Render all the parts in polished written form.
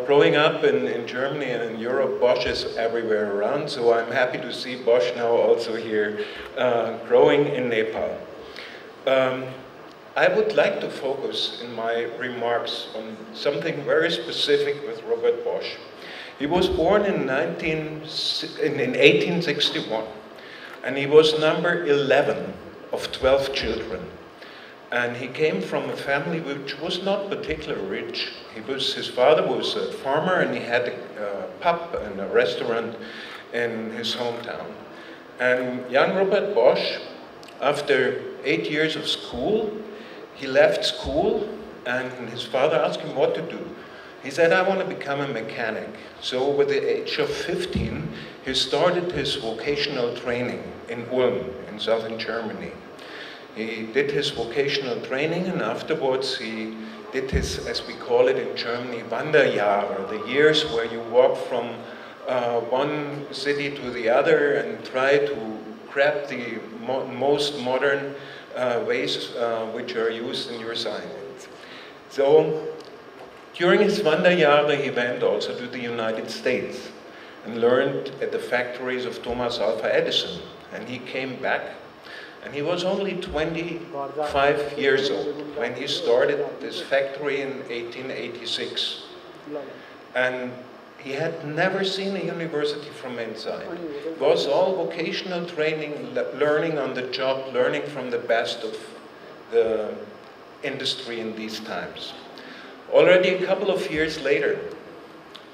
growing up in Germany and in Europe, Bosch is everywhere around, so I'm happy to see Bosch now also here growing in Nepal. I would like to focus in my remarks on something very specific with Robert Bosch. He was born in 1861, and he was number 11 of 12 children. And he came from a family which was not particularly rich. His father was a farmer, and he had a pub and a restaurant in his hometown. And young Robert Bosch, after 8 years of school, he left school, and his father asked him what to do. He said, I want to become a mechanic. So with the age of 15, he started his vocational training in Ulm, in southern Germany. He did his vocational training, and afterwards he did his, as we call it in Germany, Wanderjahre, the years where you walk from one city to the other and try to grab the most modern ways which are used in your science. So during his Wanderjahre, he went also to the United States and learned at the factories of Thomas Alva Edison. And he came back, and he was only 25 years old when he started this factory in 1886. And he had never seen a university from inside. It was all vocational training, learning on the job, learning from the best of the industry in these times. Already a couple of years later,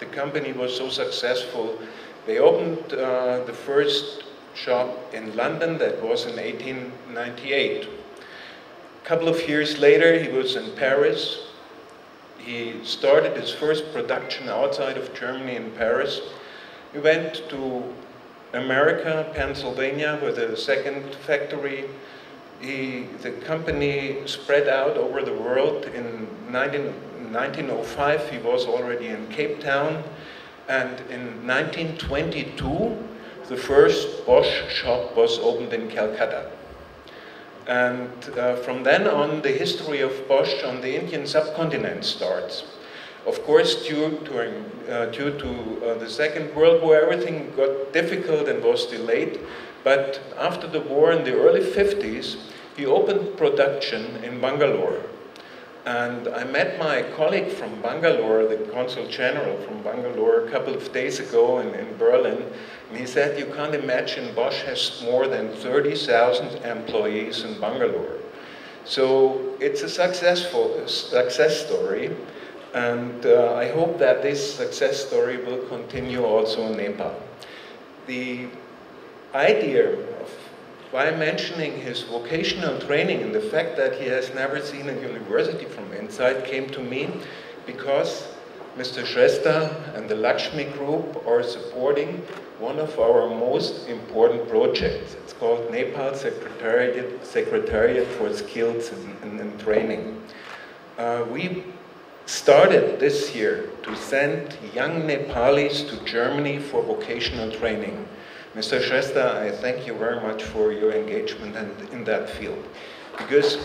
the company was so successful, they opened the first shop in London. That was in 1898. A couple of years later, he was in Paris. He started his first production outside of Germany in Paris. He went to America, Pennsylvania, with a second factory. The company spread out over the world. In 1905, he was already in Cape Town. And in 1922, the first Bosch shop was opened in Calcutta. And from then on, the history of Bosch on the Indian subcontinent starts. Of course, due to the Second World War, everything got difficult and was delayed. But after the war, in the early 50s, he opened production in Bangalore. And I met my colleague from Bangalore, the Consul General from Bangalore, a couple of days ago in Berlin. And he said, you can't imagine, Bosch has more than 30,000 employees in Bangalore. So it's a success story. And I hope that this success story will continue also in Nepal. The idea of why mentioning his vocational training and the fact that he has never seen a university from inside came to me because Mr. Shrestha and the Lakshmi Group are supporting one of our most important projects. It's called Nepal Secretariat for Skills and Training. We started this year to send young Nepalis to Germany for vocational training. Mr. Shrestha, I thank you very much for your engagement in that field. Because